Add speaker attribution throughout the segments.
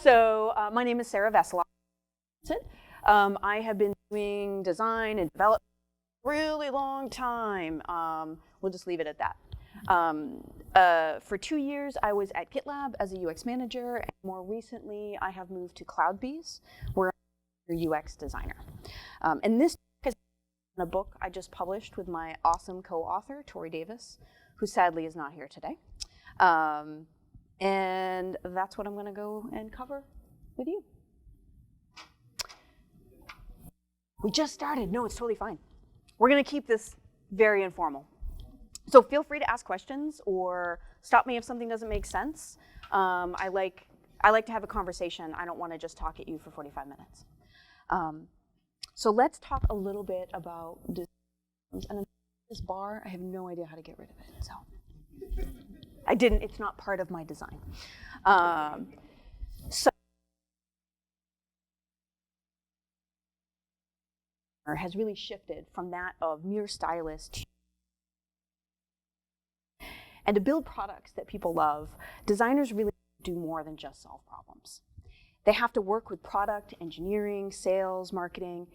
Speaker 1: My name is Sarrah Vesselov. I have been doing design and development for a really long time. We'll just leave it at that. For 2 years, I was at GitLab as a UX manager, and more recently, I have moved to CloudBees, where I'm a UX designer. And this is a book I just published with my awesome co-author, Tori Davis, who sadly is not here today. And that's what I'm going to go and cover with you. We just started. No, it's totally fine. We're going to keep this very informal. So feel free to ask questions or stop me if something doesn't make sense. I like to have a conversation. I don't want to just talk at you for 45 minutes. So let's talk a little bit about designs. And this bar, I have no idea how to get rid of it. So I didn't. It's not part of my design. So has really shifted from that of mere stylist to and to build products that people love. Designers really do more than just solve problems. They have to work with product, engineering, sales, marketing,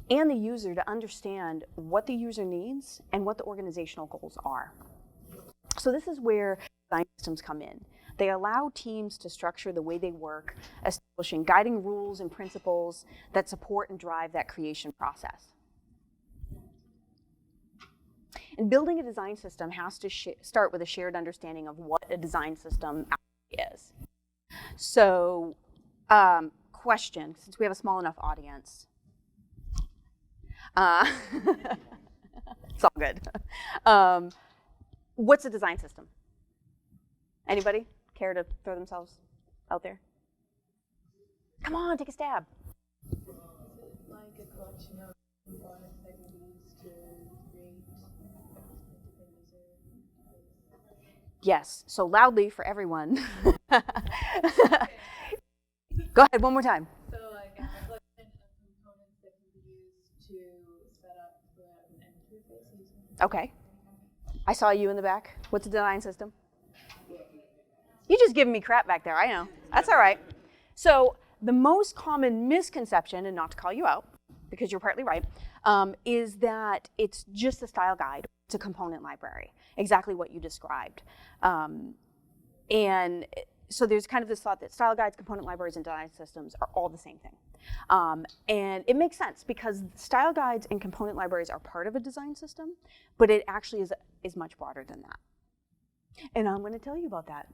Speaker 1: and the user to understand what the user needs and what the organizational goals are. So this is where design systems come in. They allow teams to structure the way they work, establishing guiding rules and principles that support and drive that creation process. And building a design system has to start with a shared understanding of what a design system actually is. So, question, since we have a small enough audience. It's all good. What's a design system? Anybody care to throw themselves out there? Come on, take a stab.
Speaker 2: Like a collection of components that can be used to create different user.
Speaker 1: Yes, so loudly for everyone. Go ahead, one more time.
Speaker 2: So like a collection of components that can be used to set up an interface.
Speaker 1: Okay. I saw you in the back. What's a design system? You just giving me crap back there, I know. That's all right. So the most common misconception, and not to call you out, because you're partly right, is that it's just a style guide. It's a component library, exactly what you described. And so there's kind of this thought that style guides, component libraries, and design systems are all the same thing. And it makes sense because style guides and component libraries are part of a design system, but it actually is much broader than that. And I'm going to tell you about that.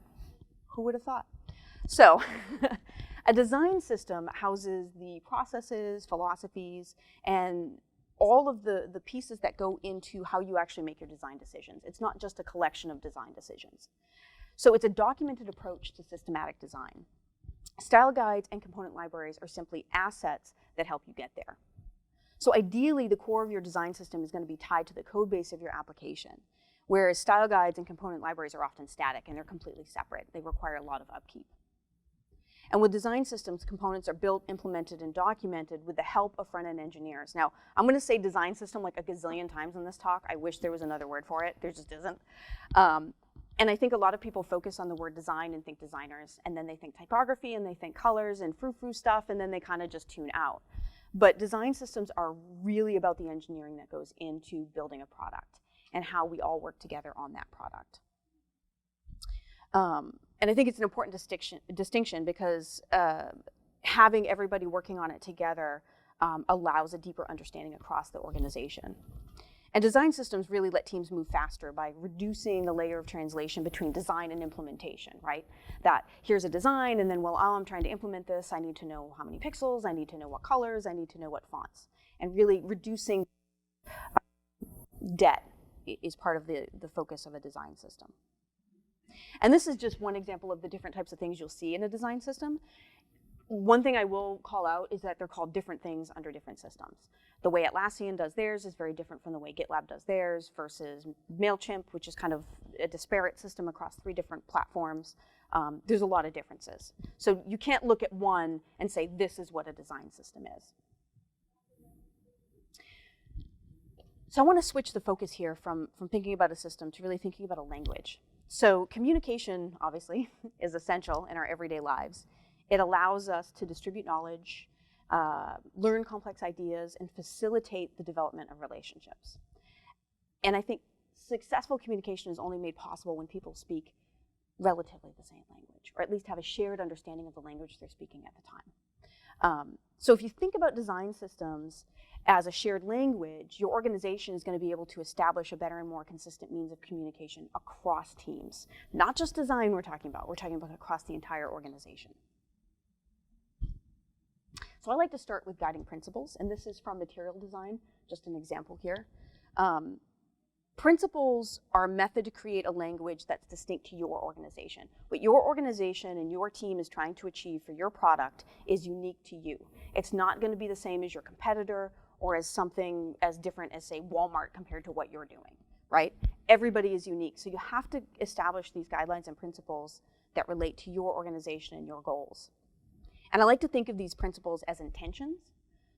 Speaker 1: Who would have thought? So a design system houses the processes, philosophies, and all of the pieces that go into how you actually make your design decisions. It's not just a collection of design decisions. So it's a documented approach to systematic design. Style guides and component libraries are simply assets that help you get there. So ideally, the core of your design system is going to be tied to the code base of your application, whereas style guides and component libraries are often static and they're completely separate. They require a lot of upkeep. And with design systems, components are built, implemented, and documented with the help of front-end engineers. Now, I'm going to say design system like a gazillion times in this talk. I wish there was another word for it. There just isn't. And I think a lot of people focus on the word design and think designers, and then they think typography, and they think colors and frou-frou stuff, and then they kind of just tune out. But design systems are really about the engineering that goes into building a product and how we all work together on that product. And I think it's an important distinction because having everybody working on it together allows a deeper understanding across the organization. And design systems really let teams move faster by reducing the layer of translation between design and implementation, right? That here's a design, and then, well, I'm trying to implement this. I need to know how many pixels. I need to know what colors. I need to know what fonts. And really reducing debt is part of the focus of a design system. And this is just one example of the different types of things you'll see in a design system. One thing I will call out is that they're called different things under different systems. The way Atlassian does theirs is very different from the way GitLab does theirs versus MailChimp, which is kind of a disparate system across 3 different platforms. There's a lot of differences. So you can't look at one and say, this is what a design system is. So I want to switch the focus here from thinking about a system to really thinking about a language. So communication, obviously, is essential in our everyday lives. It allows us to distribute knowledge, learn complex ideas, and facilitate the development of relationships. And I think successful communication is only made possible when people speak relatively the same language, or at least have a shared understanding of the language they're speaking at the time. So if you think about design systems as a shared language, your organization is going to be able to establish a better and more consistent means of communication across teams. Not just design we're talking about across the entire organization. So I like to start with guiding principles, and this is from material design, just an example here. Principles are a method to create a language that's distinct to your organization. What your organization and your team is trying to achieve for your product is unique to you. It's not going to be the same as your competitor or as something as different as, say, Walmart compared to what you're doing, right? Everybody is unique. So you have to establish these guidelines and principles that relate to your organization and your goals. And I like to think of these principles as intentions.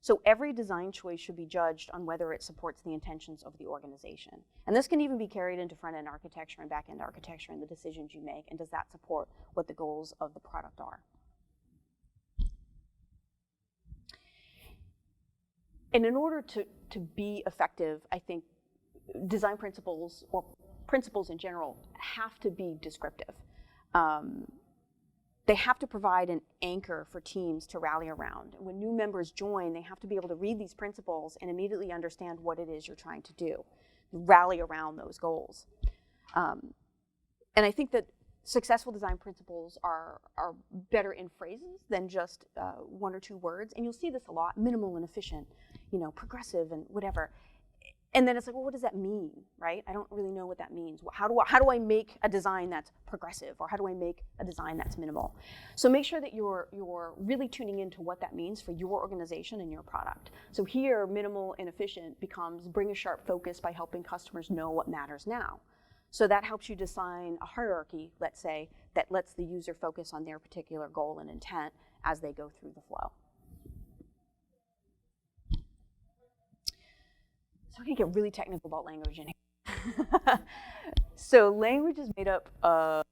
Speaker 1: So every design choice should be judged on whether it supports the intentions of the organization. And this can even be carried into front-end architecture and back-end architecture and the decisions you make, and does that support what the goals of the product are? And in order to be effective, I think design principles, or principles in general, have to be descriptive. They have to provide an anchor for teams to rally around. When new members join, they have to be able to read these principles and immediately understand what it is you're trying to do, rally around those goals. And I think that successful design principles are better in phrases than just one or two words. And you'll see this a lot: minimal and efficient, progressive and whatever. And then it's like, well, what does that mean, right? I don't really know what that means. How do I make a design that's progressive, or how do I make a design that's minimal? So make sure that you're really tuning into what that means for your organization and your product. So here, minimal and efficient becomes bring a sharp focus by helping customers know what matters now. So that helps you design a hierarchy, let's say, that lets the user focus on their particular goal and intent as they go through the flow. So I can get really technical about language in here. So language is made up of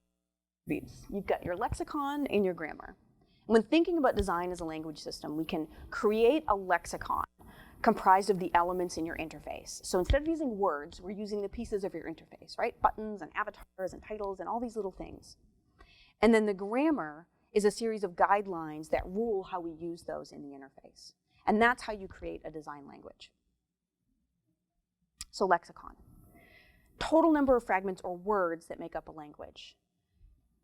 Speaker 1: beats. You've got your lexicon and your grammar. When thinking about design as a language system, we can create a lexicon comprised of the elements in your interface. So instead of using words, we're using the pieces of your interface, right? Buttons and avatars and titles and all these little things. And then the grammar is a series of guidelines that rule how we use those in the interface. And that's how you create a design language. So lexicon, total number of fragments or words that make up a language.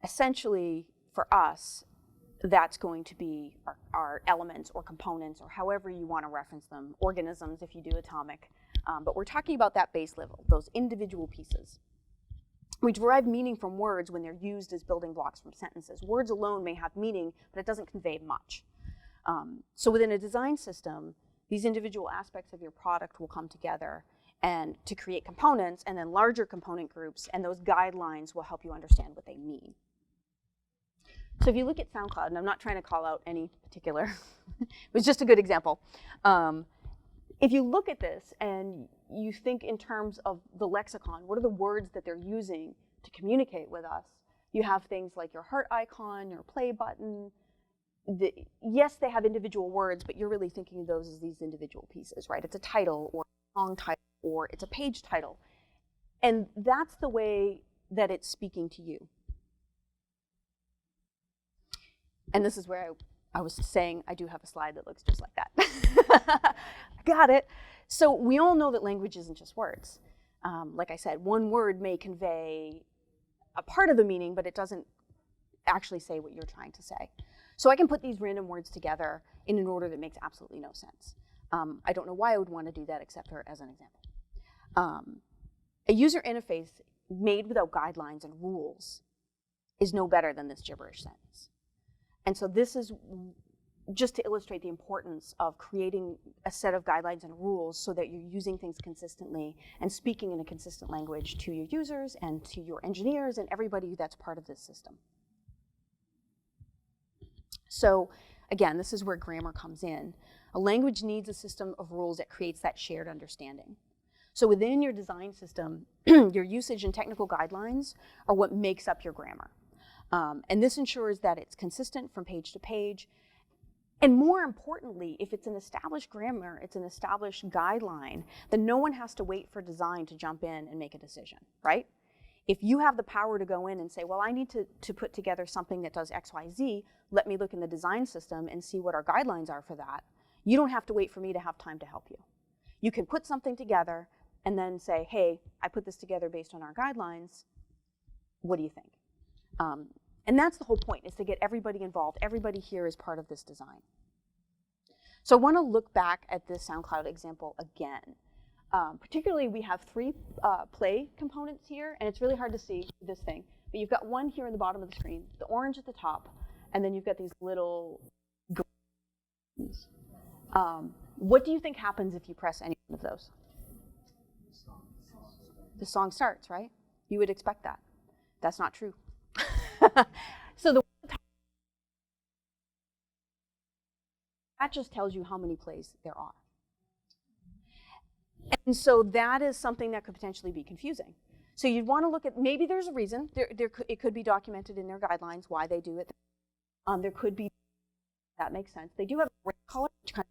Speaker 1: Essentially, for us, that's going to be our elements or components, or however you want to reference them, organisms if you do atomic. But we're talking about that base level, those individual pieces. We derive meaning from words when they're used as building blocks from sentences. Words alone may have meaning, but it doesn't convey much. So within a design system, these individual aspects of your product will come together and to create components, and then larger component groups, and those guidelines will help you understand what they mean. So if you look at SoundCloud, and I'm not trying to call out any particular, it was just a good example. If you look at this and you think in terms of the lexicon, what are the words that they're using to communicate with us? You have things like your heart icon, your play button. Yes, they have individual words, but you're really thinking of those as these individual pieces, right? It's a title, or a song title, or it's a page title. And that's the way that it's speaking to you. And this is where I was saying I do have a slide that looks just like that. Got it. So we all know that language isn't just words. Like I said, one word may convey a part of the meaning, but it doesn't actually say what you're trying to say. So I can put these random words together in an order that makes absolutely no sense. I don't know why I would want to do that except for as an example. A user interface made without guidelines and rules is no better than this gibberish sentence. And so this is just to illustrate the importance of creating a set of guidelines and rules so that you're using things consistently and speaking in a consistent language to your users and to your engineers and everybody that's part of this system. So again, this is where grammar comes in. A language needs a system of rules that creates that shared understanding. So within your design system, your usage and technical guidelines are what makes up your grammar. And this ensures that it's consistent from page to page. And more importantly, if it's an established grammar, it's an established guideline, then no one has to wait for design to jump in and make a decision, right? If you have the power to go in and say, well, I need to put together something that does X, Y, Z, let me look in the design system and see what our guidelines are for that. You don't have to wait for me to have time to help you. You can put something together and then say, hey, I put this together based on our guidelines. What do you think? And that's the whole point, is to get everybody involved. Everybody here is part of this design. So I want to look back at this SoundCloud example again. Particularly, we have 3 play components here, and it's really hard to see this thing. But you've got one here in the bottom of the screen, the orange at the top, and then you've got these little greens. What do you think happens if you press any one of those? The song starts, right? You would expect that. That's not true. So that just tells you how many plays there are. And so that is something that could potentially be confusing. So you'd want to look at, maybe there's a reason. It could be documented in their guidelines why they do it. There could be, that makes sense. They do have a color, which kind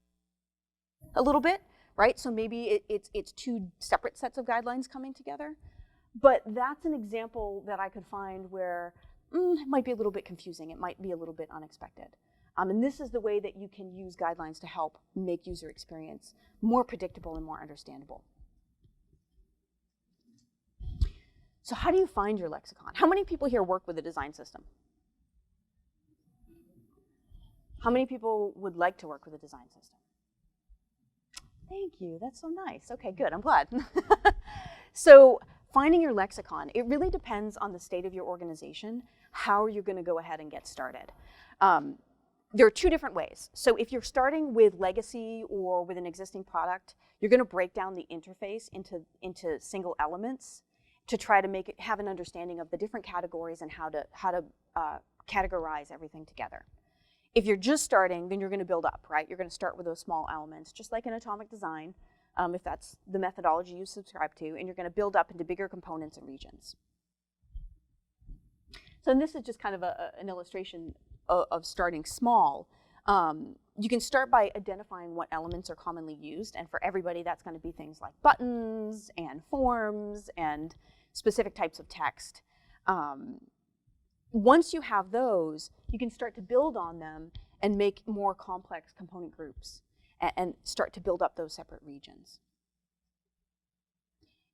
Speaker 1: of a little bit, right? So maybe it's 2 separate sets of guidelines coming together. But that's an example that I could find where it might be a little bit confusing. It might be a little bit unexpected. And this is the way that you can use guidelines to help make user experience more predictable and more understandable. So how do you find your lexicon? How many people here work with a design system? How many people would like to work with a design system? Thank you, that's so nice. Okay, good, I'm glad. So finding your lexicon, it really depends on the state of your organization, how you're gonna go ahead and get started. There are 2 different ways. So if you're starting with legacy or with an existing product, you're gonna break down the interface into single elements to try to have an understanding of the different categories and how to categorize everything together. If you're just starting, then you're gonna build up, right? You're gonna start with those small elements, just like in atomic design, if that's the methodology you subscribe to, and you're gonna build up into bigger components and regions. So this is just kind of an illustration of starting small. You can start by identifying what elements are commonly used, and for everybody that's going to be things like buttons and forms and specific types of text. Once you have those, you can start to build on them and make more complex component groups and start to build up those separate regions.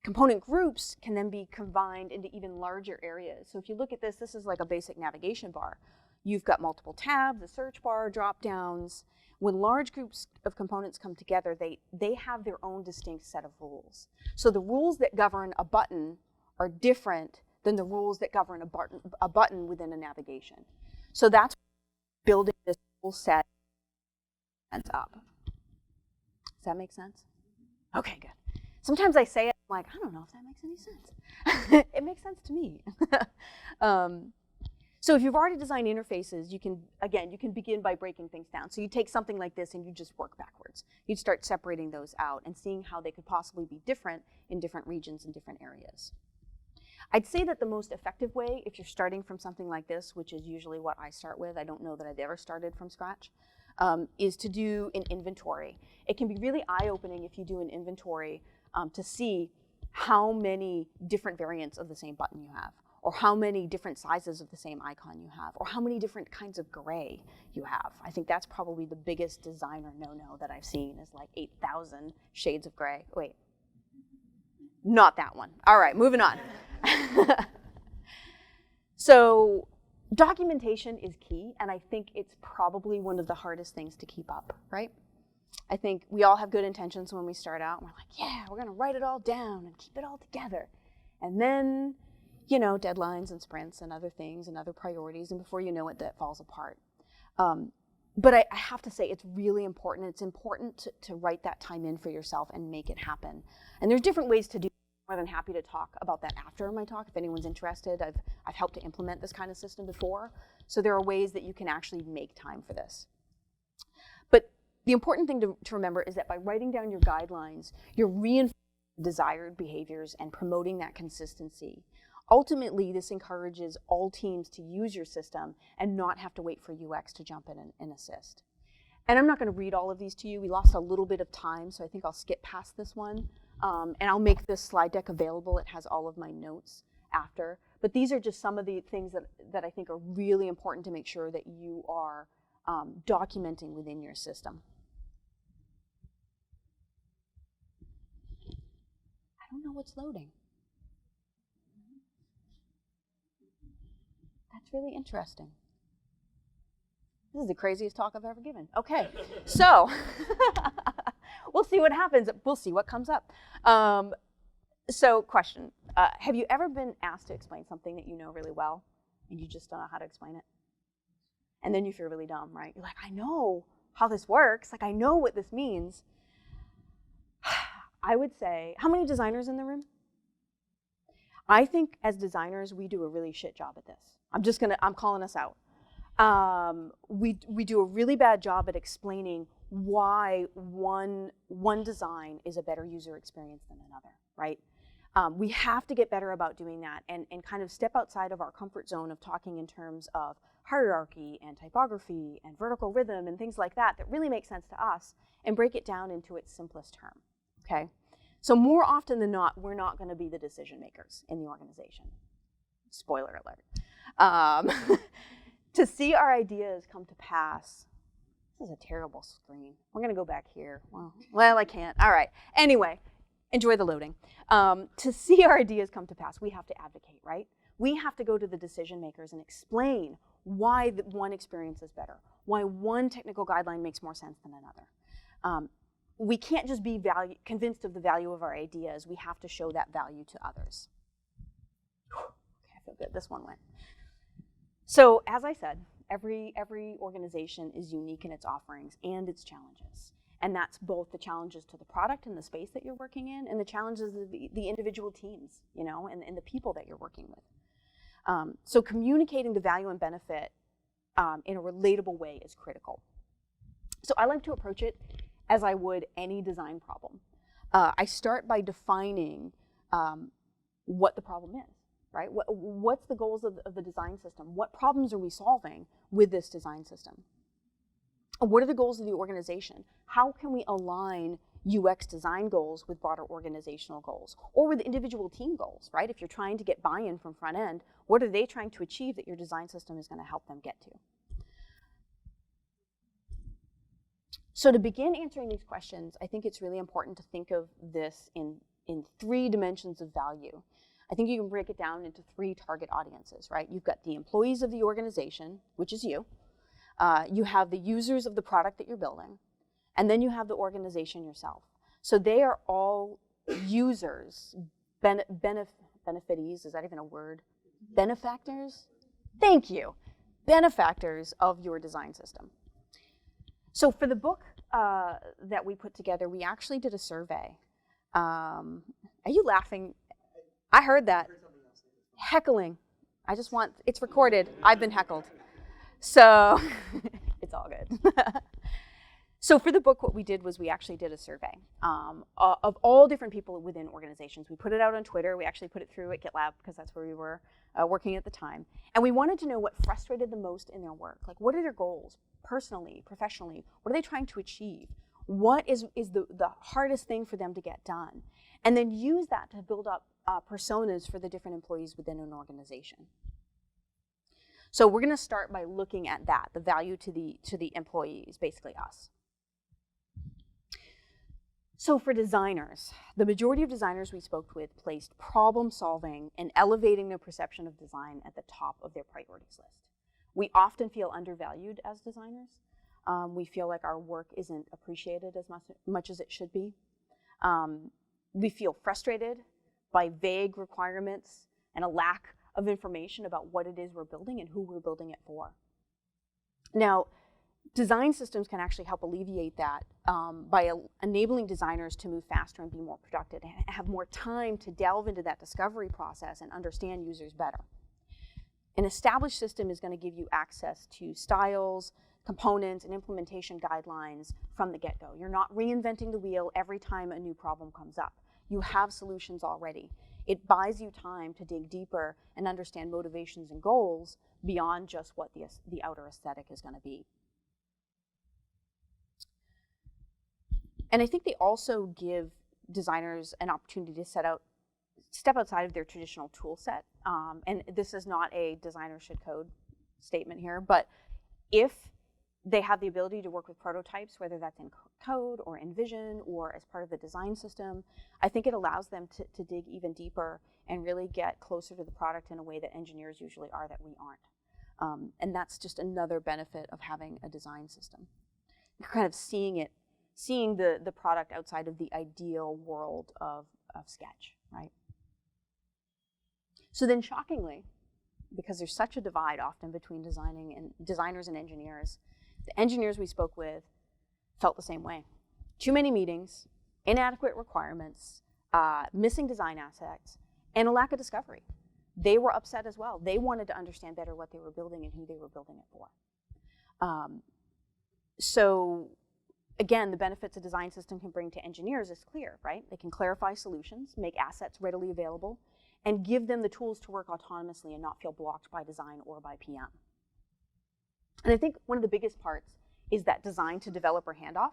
Speaker 1: Component groups can then be combined into even larger areas. So if you look at this, this is like a basic navigation bar. You've got multiple tabs, a search bar, drop downs. When large groups of components come together, they have their own distinct set of rules. So the rules that govern a button are different than the rules that govern a button within a navigation. So that's building this rule set up. Does that make sense? Okay, good. Sometimes I say it, I'm like, I don't know if that makes any sense. It makes sense to me. So if you've already designed interfaces, you can begin by breaking things down. So you take something like this and you just work backwards. You'd start separating those out and seeing how they could possibly be different in different regions and different areas. I'd say that the most effective way, if you're starting from something like this, which is usually what I start with, I don't know that I've ever started from scratch, is to do an inventory. It can be really eye-opening if you do an inventory to see how many different variants of the same button you have, or how many different sizes of the same icon you have, or how many different kinds of gray you have. I think that's probably the biggest designer no-no that I've seen, is like 8,000 shades of gray. Wait, not that one. All right, moving on. So documentation is key, and I think it's probably one of the hardest things to keep up, right? I think we all have good intentions when we start out, and we're like, yeah, we're gonna write it all down and keep it all together. And then, you know, deadlines and sprints and other things and other priorities, and before you know it, that falls apart. But I have to say, it's really important. It's important to write that time in for yourself and make it happen. And there's different ways to do it. I'm more than happy to talk about that after my talk if anyone's interested. I've helped to implement this kind of system before. So there are ways that you can actually make time for this. But the important thing to remember is that by writing down your guidelines, you're reinforcing desired behaviors and promoting that consistency Ultimately, this encourages all teams to use your system and not have to wait for UX to jump in and assist. And I'm not going to read all of these to you. We lost a little bit of time, so I think I'll skip past this one. And I'll make this slide deck available. It has all of my notes after. But these are just some of the things that I think are really important to make sure that you are documenting within your system. I don't know what's loading. That's really interesting. This is the craziest talk I've ever given. Okay, so we'll see what happens. We'll see what comes up. So question, have you ever been asked to explain something that you know really well and you just don't know how to explain it? And then you feel really dumb, right? You're like, I know how this works. Like, I know what this means. I would say, how many designers in the room? I think as designers, we do a really shit job at this. I'm calling us out. We do a really bad job at explaining why one design is a better user experience than another, right? We have to get better about doing that and kind of step outside of our comfort zone of talking in terms of hierarchy and typography and vertical rhythm and things like that really make sense to us and break it down into its simplest term, okay? So more often than not, we're not going to be the decision makers in the organization. Spoiler alert. To see our ideas come to pass, this is a terrible screen. We're going to go back here. Well, I can't. All right. Anyway, enjoy the loading. To see our ideas come to pass, we have to advocate, right? We have to go to the decision makers and explain why one experience is better, why one technical guideline makes more sense than another. We can't just be convinced of the value of our ideas. We have to show that value to others. Okay, I feel good. This one went. So as I said, every organization is unique in its offerings and its challenges. And that's both the challenges to the product and the space that you're working in and the challenges of the individual teams, you know, and the people that you're working with. So communicating the value and benefit in a relatable way is critical. So I like to approach it as I would any design problem. I start by defining what the problem is. Right? What's the goals of the design system? What problems are we solving with this design system? What are the goals of the organization? How can we align UX design goals with broader organizational goals or with individual team goals, right? If you're trying to get buy-in from front end, what are they trying to achieve that your design system is going to help them get to? So to begin answering these questions, I think it's really important to think of this in 3 dimensions of value. I think you can break it down into 3 target audiences, right? You've got the employees of the organization, which is you. You have the users of the product that you're building. And then you have the organization yourself. So they are all users, benefitees, is that even a word? Benefactors? Thank you. Benefactors of your design system. So for the book that we put together, we actually did a survey. Are you laughing? I heard that. Heckling. It's recorded. I've been heckled. So it's all good. So for the book, what we did was we actually did a survey of all different people within organizations. We put it out on Twitter. We actually put it through at GitLab because that's where we were working at the time. And we wanted to know what frustrated them most in their work. Like, what are their goals personally, professionally? What are they trying to achieve? What is the hardest thing for them to get done? And then use that to build up personas for the different employees within an organization. So we're going to start by looking at that, the value to the employees, basically us. So for designers, the majority of designers we spoke with placed problem solving and elevating their perception of design at the top of their priorities list. We often feel undervalued as designers. We feel like our work isn't appreciated as much as it should be. We feel frustrated by vague requirements and a lack of information about what it is we're building and who we're building it for. Now, design systems can actually help alleviate that by enabling designers to move faster and be more productive and have more time to delve into that discovery process and understand users better. An established system is going to give you access to styles, components, and implementation guidelines from the get-go. You're not reinventing the wheel every time a new problem comes up. You have solutions already. It buys you time to dig deeper and understand motivations and goals beyond just what the outer aesthetic is going to be. And I think they also give designers an opportunity to step outside of their traditional tool set. And this is not a designer should code statement here, but if they have the ability to work with prototypes, whether that's in code or in vision or as part of the design system, I think it allows them to dig even deeper and really get closer to the product in a way that engineers usually are that we aren't. And that's just another benefit of having a design system. You're kind of seeing the product outside of the ideal world of Sketch, right? So then shockingly, because there's such a divide often between designers and engineers, the engineers we spoke with felt the same way. Too many meetings, inadequate requirements, missing design assets, and a lack of discovery. They were upset as well. They wanted to understand better what they were building and who they were building it for. So again, the benefits a design system can bring to engineers is clear, right? They can clarify solutions, make assets readily available, and give them the tools to work autonomously and not feel blocked by design or by PM. And I think one of the biggest parts is that design to developer handoff.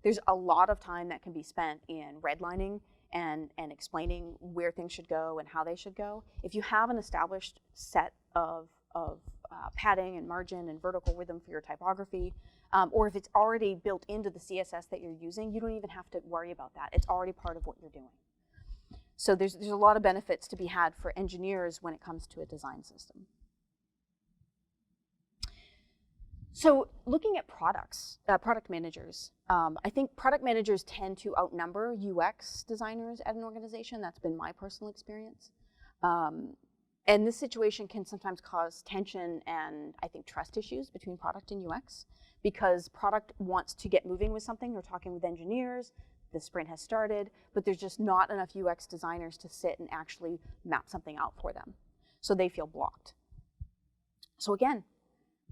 Speaker 1: There's a lot of time that can be spent in redlining and explaining where things should go and how they should go. If you have an established set of padding and margin and vertical rhythm for your typography, or if it's already built into the CSS that you're using, you don't even have to worry about that. It's already part of what you're doing. So there's a lot of benefits to be had for engineers when it comes to a design system. So looking at product managers, I think product managers tend to outnumber UX designers at an organization. That's been my personal experience. And this situation can sometimes cause tension and I think trust issues between product and UX because product wants to get moving with something. They're talking with engineers. The sprint has started, but there's just not enough UX designers to sit and actually map something out for them. So they feel blocked. So again,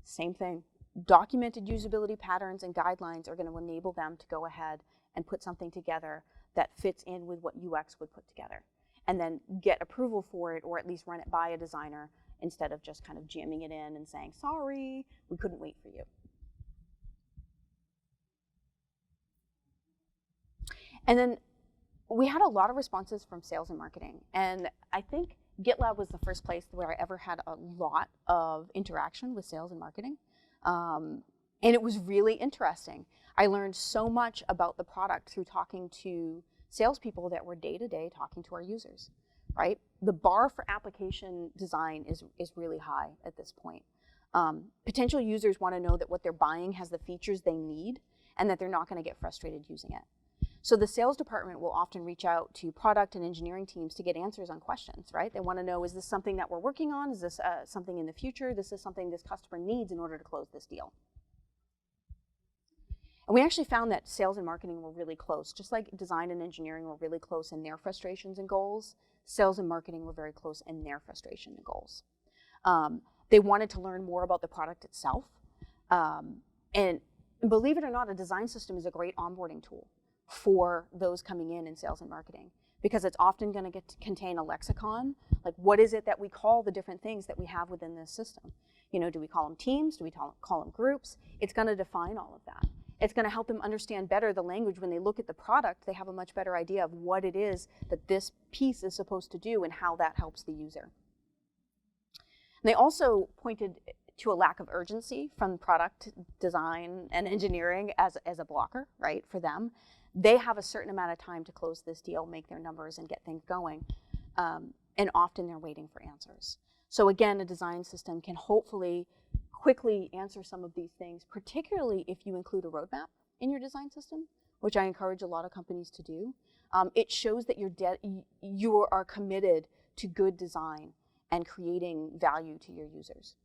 Speaker 1: same thing. Documented usability patterns and guidelines are going to enable them to go ahead and put something together that fits in with what UX would put together, and then get approval for it or at least run it by a designer instead of just kind of jamming it in and saying, sorry, we couldn't wait for you. And then we had a lot of responses from sales and marketing. And I think GitLab was the first place where I ever had a lot of interaction with sales and marketing. And it was really interesting. I learned so much about the product through talking to salespeople that were day-to-day talking to our users, right? The bar for application design is really high at this point. Potential users want to know that what they're buying has the features they need and that they're not going to get frustrated using it. So the sales department will often reach out to product and engineering teams to get answers on questions, right? They want to know, is this something that we're working on? Is this something in the future? This is something this customer needs in order to close this deal. And we actually found that sales and marketing were really close. Just like design and engineering were really close in their frustrations and goals, sales and marketing were very close in their frustration and goals. They wanted to learn more about the product itself. And believe it or not, a design system is a great onboarding tool for those coming in sales and marketing, because it's often going to contain a lexicon, like what is it that we call the different things that we have within this system? You know, do we call them teams? Do we call them groups? It's going to define all of that. It's going to help them understand better the language. When they look at the product, they have a much better idea of what it is that this piece is supposed to do and how that helps the user. And they also pointed to a lack of urgency from product design and engineering as a blocker, right, for them. They have a certain amount of time to close this deal, make their numbers, and get things going. And often they're waiting for answers. So again, a design system can hopefully quickly answer some of these things, particularly if you include a roadmap in your design system, which I encourage a lot of companies to do. It shows that you are committed to good design and creating value to your users.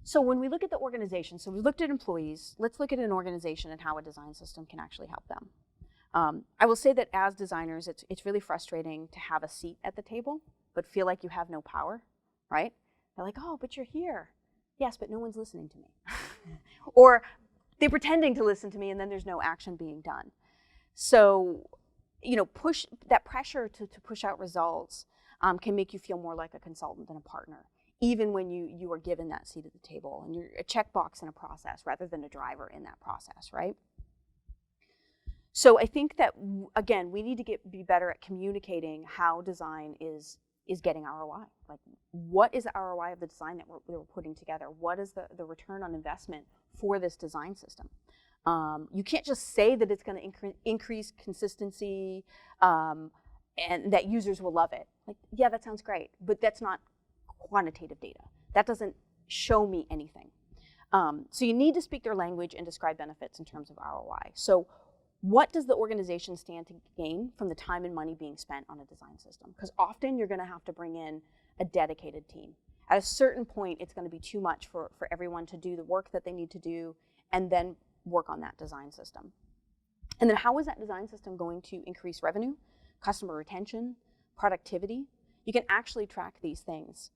Speaker 1: So when we look at the organization, so we looked at employees, let's look at an organization and how a design system can actually help them. I will say that as designers, it's really frustrating to have a seat at the table, but feel like you have no power, right? They're like, oh, but you're here. Yes, but no one's listening to me. Or they're pretending to listen to me and then there's no action being done. So push that pressure to push out results can make you feel more like a consultant than a partner, even when you are given that seat at the table and you're a checkbox in a process rather than a driver in that process, right? So I think that, again, we need to be better at communicating how design is getting ROI. Like, what is the ROI of the design that we're putting together? What is the return on investment for this design system? You can't just say that it's going to increase consistency and that users will love it. Like, yeah, that sounds great, but that's not quantitative data. That doesn't show me anything. So you need to speak their language and describe benefits in terms of ROI. So what does the organization stand to gain from the time and money being spent on a design system? Because often you're going to have to bring in a dedicated team. At a certain point, it's going to be too much for everyone to do the work that they need to do and then work on that design system. And then how is that design system going to increase revenue, customer retention, productivity? You can actually track these things.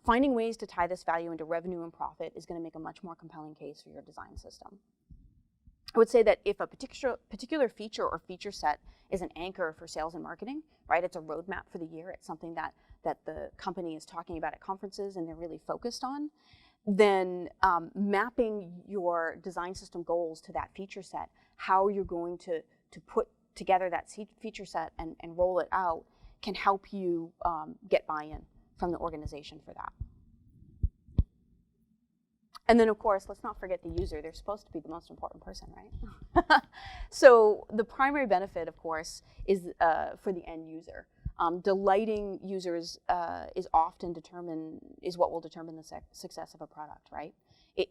Speaker 1: Finding ways to tie this value into revenue and profit is going to make a much more compelling case for your design system. I would say that if a particular feature or feature set is an anchor for sales and marketing, right? It's a roadmap for the year. It's something that the company is talking about at conferences and they're really focused on. Then mapping your design system goals to that feature set, how you're going to put together that feature set and roll it out can help you get buy-in from the organization for that. And then, of course, let's not forget the user. They're supposed to be the most important person, right? So the primary benefit, of course, is for the end user. Delighting users is what will determine the success of a product, right?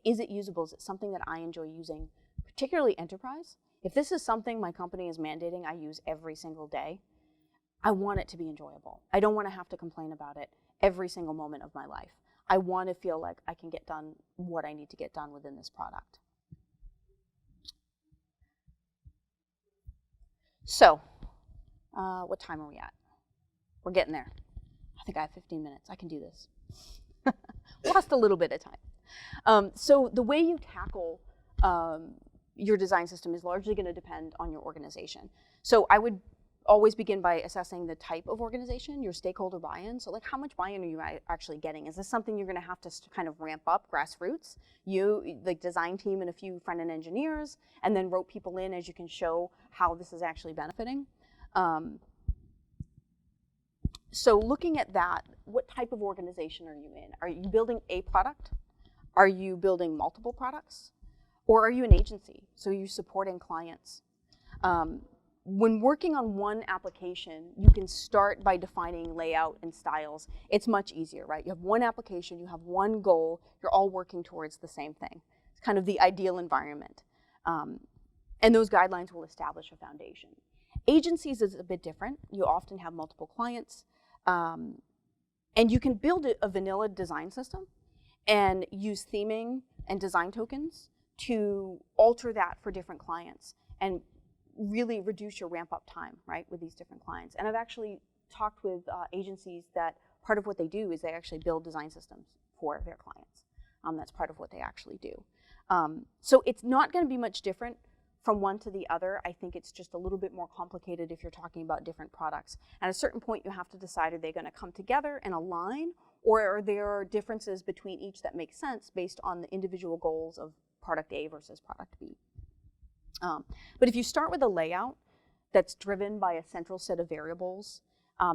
Speaker 1: Is it usable? Is it something that I enjoy using, particularly enterprise? If this is something my company is mandating I use every single day, I want it to be enjoyable. I don't want to have to complain about it every single moment of my life. I want to feel like I can get done what I need to get done within this product. So, what time are we at? We're getting there. I think I have 15 minutes. I can do this. Lost a little bit of time. So the way you tackle your design system is largely going to depend on your organization. So I would always begin by assessing the type of organization, your stakeholder buy-in. So like, how much buy-in are you actually getting? Is this something you're going to have to kind of ramp up grassroots? You, the design team and a few front-end engineers, and then rope people in as you can show how this is actually benefiting. So looking at that, what type of organization are you in? Are you building a product? Are you building multiple products? Or are you an agency? So you're supporting clients. When working on one application, you can start by defining layout and styles. It's much easier, right? You have one application, you have one goal, you're all working towards the same thing. It's kind of the ideal environment. And those guidelines will establish a foundation. Agencies is a bit different. You often have multiple clients. And you can build a vanilla design system and use theming and design tokens to alter that for different clients and really reduce your ramp-up time, right, with these different clients. And I've actually talked with agencies that part of what they do is they actually build design systems for their clients. That's part of what they actually do. So it's not going to be much different from one to the other. I think it's just a little bit more complicated if you're talking about different products. At a certain point, you have to decide, are they going to come together and align, or are there differences between each that make sense based on the individual goals of product A versus product B. But if you start with a layout that's driven by a central set of variables,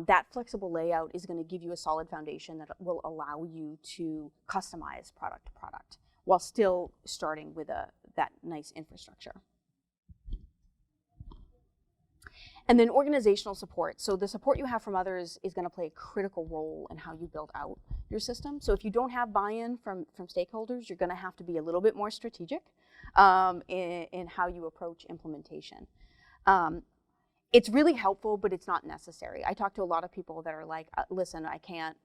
Speaker 1: that flexible layout is going to give you a solid foundation that will allow you to customize product to product while still starting with that nice infrastructure. And then organizational support. So the support you have from others is going to play a critical role in how you build out your system. So if you don't have buy-in from stakeholders, you're going to have to be a little bit more strategic in how you approach implementation. It's really helpful, but it's not necessary. I talk to a lot of people that are like, listen, I can't.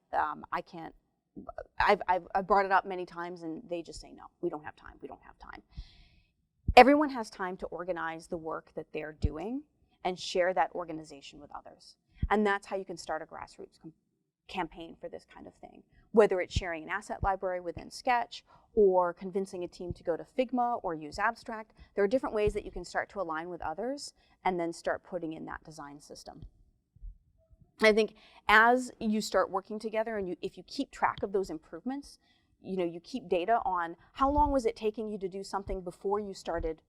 Speaker 1: I've brought it up many times and they just say, no, we don't have time, we don't have time. Everyone has time to organize the work that they're doing and share that organization with others. And that's how you can start a grassroots campaign for this kind of thing, whether it's sharing an asset library within Sketch or convincing a team to go to Figma or use Abstract. There are different ways that you can start to align with others and then start putting in that design system. I think as you start working together and if you keep track of those improvements, you keep data on how long was it taking you to do something before you started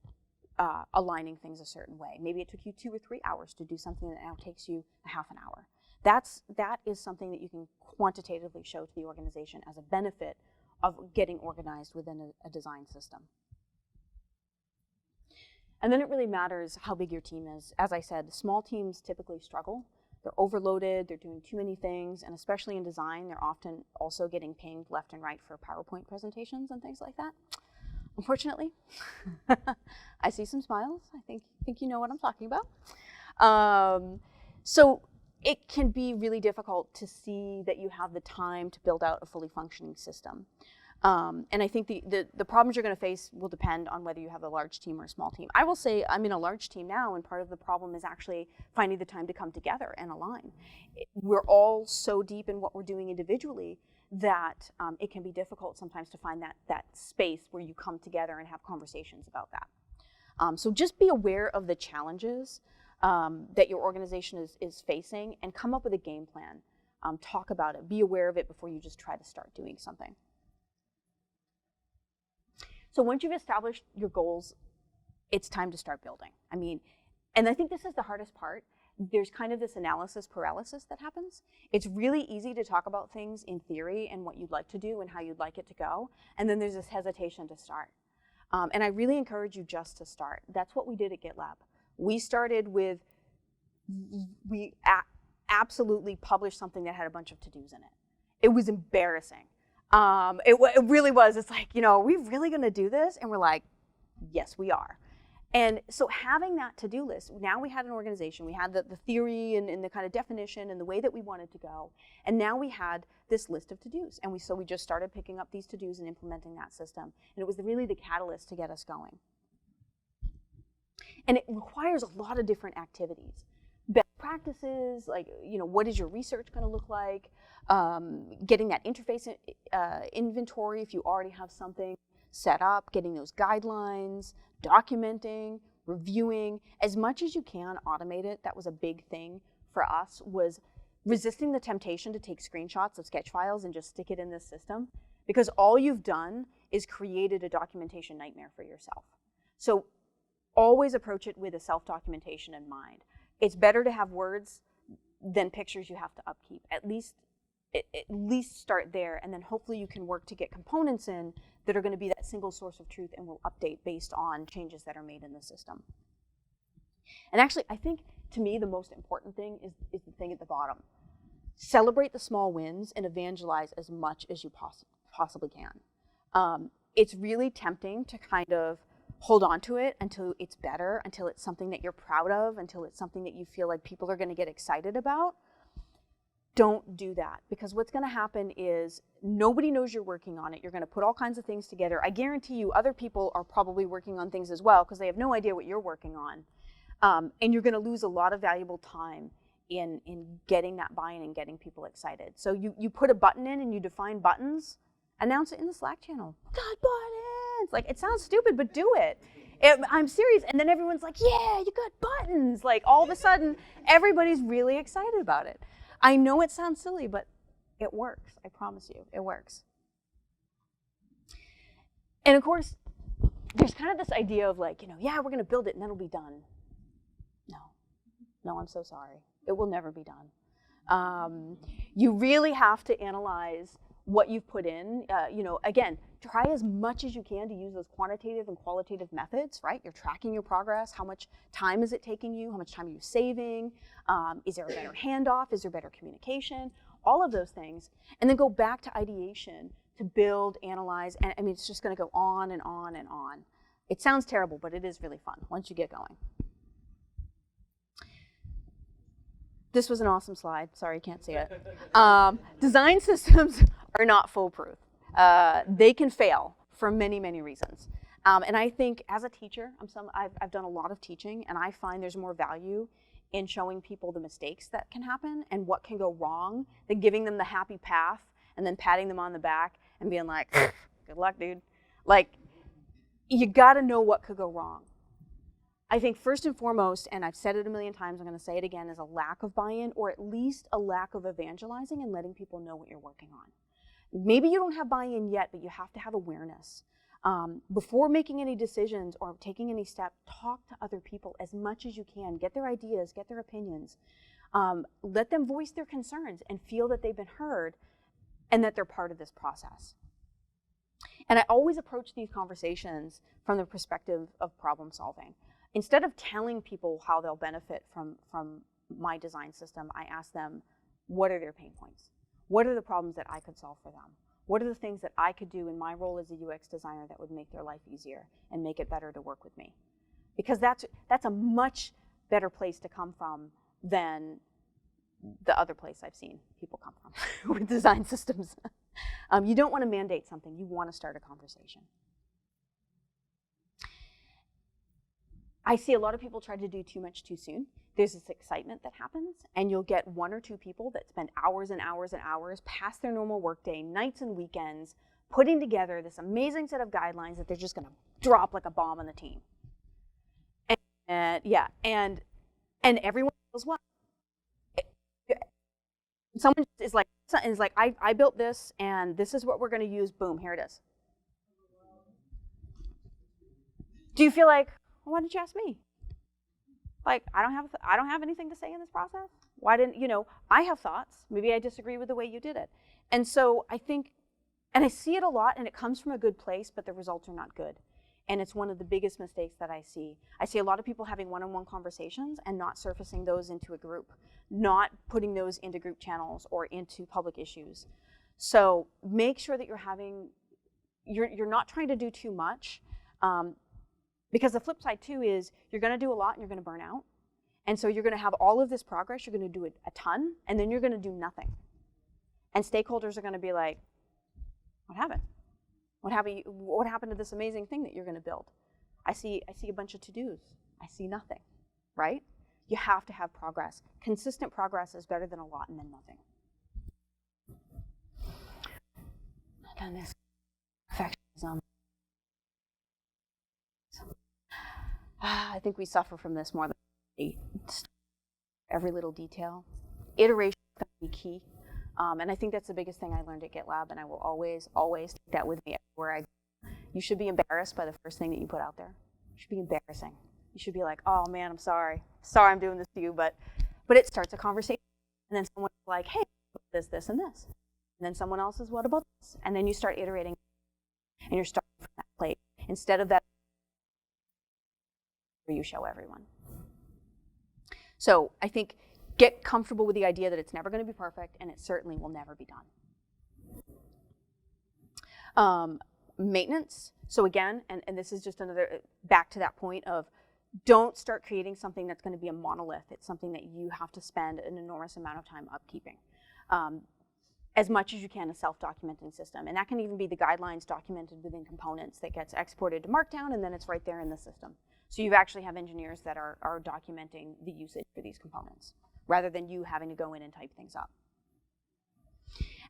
Speaker 1: aligning things a certain way. Maybe it took you 2 or 3 hours to do something that now takes you a half an hour. That is something that you can quantitatively show to the organization as a benefit of getting organized within a design system. And then it really matters how big your team is. As I said, small teams typically struggle. They're overloaded, they're doing too many things, and especially in design, they're often also getting pinged left and right for PowerPoint presentations and things like that. Unfortunately, I see some smiles. I think you know what I'm talking about. So it can be really difficult to see that you have the time to build out a fully functioning system. And I think the problems you're going to face will depend on whether you have a large team or a small team. I will say I'm in a large team now, and part of the problem is actually finding the time to come together and align. We're all so deep in what we're doing individually that it can be difficult sometimes to find that space where you come together and have conversations about that. So just be aware of the challenges that your organization is facing and come up with a game plan. Talk about it. Be aware of it before you just try to start doing something. So once you've established your goals, it's time to start building. And I think this is the hardest part. There's kind of this analysis paralysis that happens. It's really easy to talk about things in theory and what you'd like to do and how you'd like it to go. And then there's this hesitation to start. And I really encourage you just to start. That's what we did at GitLab. We started with, we absolutely published something that had a bunch of to-dos in it. It was embarrassing. It really was. It's like, are we really going to do this? And we're like, yes, we are. And so having that to-do list, now we had an organization, we had the theory and the kind of definition and the way that we wanted to go. And now we had this list of to-dos. And so we just started picking up these to-dos and implementing that system. And it was really the catalyst to get us going. And it requires a lot of different activities. Best practices, like, what is your research going to look like? Getting that interface inventory if you already have something set up, getting those guidelines, documenting, reviewing. As much as you can automate it. That was a big thing for us, was resisting the temptation to take screenshots of sketch files and just stick it in this system, because all you've done is created a documentation nightmare for yourself. So always approach it with a self-documentation in mind. It's better to have words than pictures you have to upkeep. At least start there, and then hopefully you can work to get components in that are going to be that single source of truth and will update based on changes that are made in the system. And actually, I think, to me, the most important thing is the thing at the bottom. Celebrate the small wins and evangelize as much as you possibly can. It's really tempting to kind of hold on to it until it's better, until it's something that you're proud of, until it's something that you feel like people are going to get excited about. Don't do that, because what's going to happen is nobody knows you're working on it. You're going to put all kinds of things together. I guarantee you other people are probably working on things as well because they have no idea what you're working on. And you're going to lose a lot of valuable time in getting that buy-in and getting people excited. So you put a button in and you define buttons, announce it in the Slack channel. Got buttons! Like, it sounds stupid, but do it. I'm serious. And then everyone's like, yeah, you got buttons. Like, all of a sudden, everybody's really excited about it. I know it sounds silly, but it works. I promise you, it works. And of course, there's kind of this idea of like, yeah, we're going to build it and then it'll be done. No, I'm so sorry. It will never be done. You really have to analyze what you've put in. Again, try as much as you can to use those quantitative and qualitative methods, right? You're tracking your progress. How much time is it taking you? How much time are you saving? Is there a better handoff? Is there better communication? All of those things. And then go back to ideation to build, analyze, and it's just going to go on and on and on. It sounds terrible, but it is really fun once you get going. This was an awesome slide. Sorry, you can't see it. Design systems are not foolproof. They can fail for many, many reasons. And I think as a teacher, I've done a lot of teaching, and I find there's more value in showing people the mistakes that can happen and what can go wrong than giving them the happy path and then patting them on the back and being like, good luck, dude. Like, you gotta know what could go wrong. I think first and foremost, and I've said it a million times, I'm gonna say it again, is a lack of buy-in, or at least a lack of evangelizing and letting people know what you're working on. Maybe you don't have buy-in yet, but you have to have awareness. Before making any decisions or taking any step, talk to other people as much as you can. Get their ideas, get their opinions. Let them voice their concerns and feel that they've been heard and that they're part of this process. And I always approach these conversations from the perspective of problem solving. Instead of telling people how they'll benefit from my design system, I ask them, what are their pain points? What are the problems that I could solve for them? What are the things that I could do in my role as a UX designer that would make their life easier and make it better to work with me? Because that's a much better place to come from than the other place I've seen people come from with design systems. You don't want to mandate something. You want to start a conversation. I see a lot of people try to do too much too soon. There's this excitement that happens, and you'll get one or two people that spend hours and hours and hours past their normal workday, nights and weekends, putting together this amazing set of guidelines that they're just going to drop like a bomb on the team. And everyone feels well. Someone is like, I built this, and this is what we're going to use. Boom, here it is. Do you feel like, well, why didn't you ask me? Like, I don't have anything to say in this process. Why didn't, I have thoughts. Maybe I disagree with the way you did it. And so I think, and I see it a lot, and it comes from a good place, but the results are not good. And it's one of the biggest mistakes that I see. I see a lot of people having one-on-one conversations and not surfacing those into a group, not putting those into group channels or into public issues. So make sure that you're not trying to do too much. Because the flip side too is you're going to do a lot and you're going to burn out. And so you're going to have all of this progress, you're going to do it a ton, and then you're going to do nothing. And stakeholders are going to be like, what happened? What happened to this amazing thing that you're going to build? I see a bunch of to-dos. I see nothing, right? You have to have progress. Consistent progress is better than a lot and then nothing. And then this perfectionism. I think we suffer from this more than every little detail. Iteration is going to be key. And I think that's the biggest thing I learned at GitLab, and I will always, always take that with me everywhere I go. You should be embarrassed by the first thing that you put out there. It should be embarrassing. You should be like, oh man, I'm sorry. Sorry I'm doing this to you, but it starts a conversation. And then someone's like, hey, this, and this. And then someone else is, what about this? And then you start iterating, and you're starting from that place. Instead of that, you show everyone. So I think get comfortable with the idea that it's never going to be perfect, and it certainly will never be done. Maintenance. So again, and this is just another, back to that point of don't start creating something that's going to be a monolith. It's something that you have to spend an enormous amount of time upkeeping. As much as you can, a self-documenting system. And that can even be the guidelines documented within components that gets exported to Markdown, and then it's right there in the system. So you actually have engineers that are documenting the usage for these components, rather than you having to go in and type things up.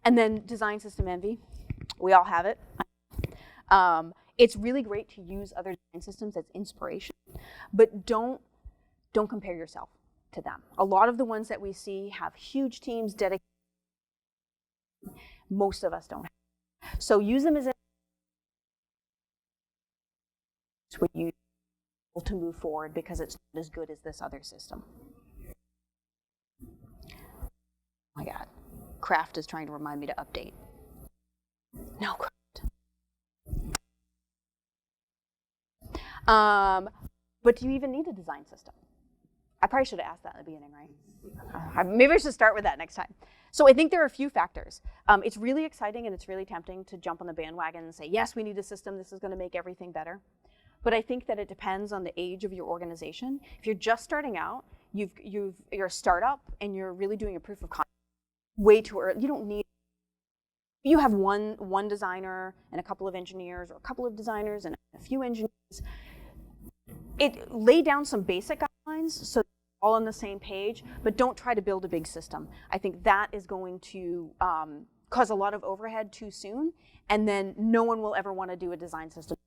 Speaker 1: And then design system envy. We all have it. It's really great to use other design systems as inspiration, but don't compare yourself to them. A lot of the ones that we see have huge teams dedicated. Most of us don't have. So use them as what you to move forward, because it's not as good as this other system. Oh my God, Craft is trying to remind me to update. No, Craft. But do you even need a design system? I probably should have asked that in the beginning, right? Maybe I should start with that next time. So I think there are a few factors. It's really exciting and it's really tempting to jump on the bandwagon and say, yes, we need a system. This is going to make everything better. But I think that it depends on the age of your organization. If you're just starting out, you're a startup and you're really doing a proof of concept way too early. You don't need. You have one designer and a couple of engineers, or a couple of designers and a few engineers. Lay down some basic guidelines so all on the same page, but don't try to build a big system. I think that is going to cause a lot of overhead too soon, and then no one will ever want to do a design system.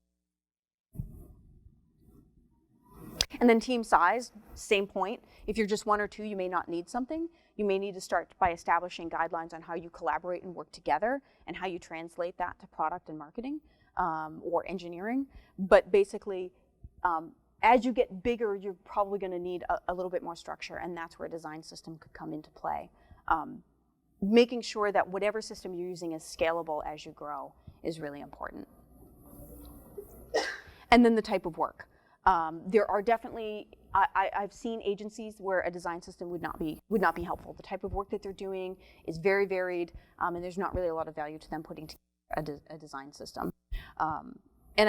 Speaker 1: And then team size, same point. If you're just one or two, you may not need something. You may need to start by establishing guidelines on how you collaborate and work together and how you translate that to product and marketing or engineering. But basically, as you get bigger, you're probably going to need a little bit more structure, and that's where a design system could come into play. Making sure that whatever system you're using is scalable as you grow is really important. And then the type of work. There are definitely, I've seen agencies where a design system would not be helpful. The type of work that they're doing is very varied, and there's not really a lot of value to them putting together a design system. And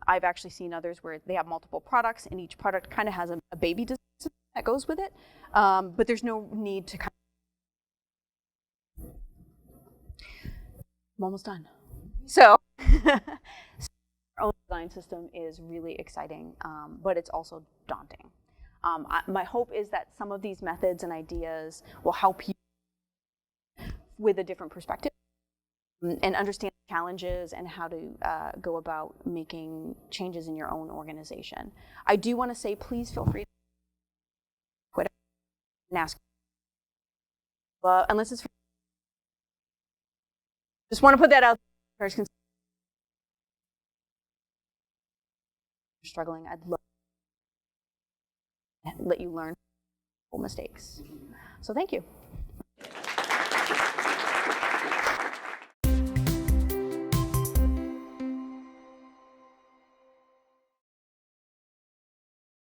Speaker 1: I've actually seen others where they have multiple products, and each product kind of has a baby design system that goes with it, but there's no need to I'm almost done. So. Our own design system is really exciting, but it's also daunting. My hope is that some of these methods and ideas will help you with a different perspective and understand challenges and how to go about making changes in your own organization. I do want to say, please feel free to quit and ask. Unless it's just want to put that out there. Struggling, I'd love to let you learn mistakes. So thank you.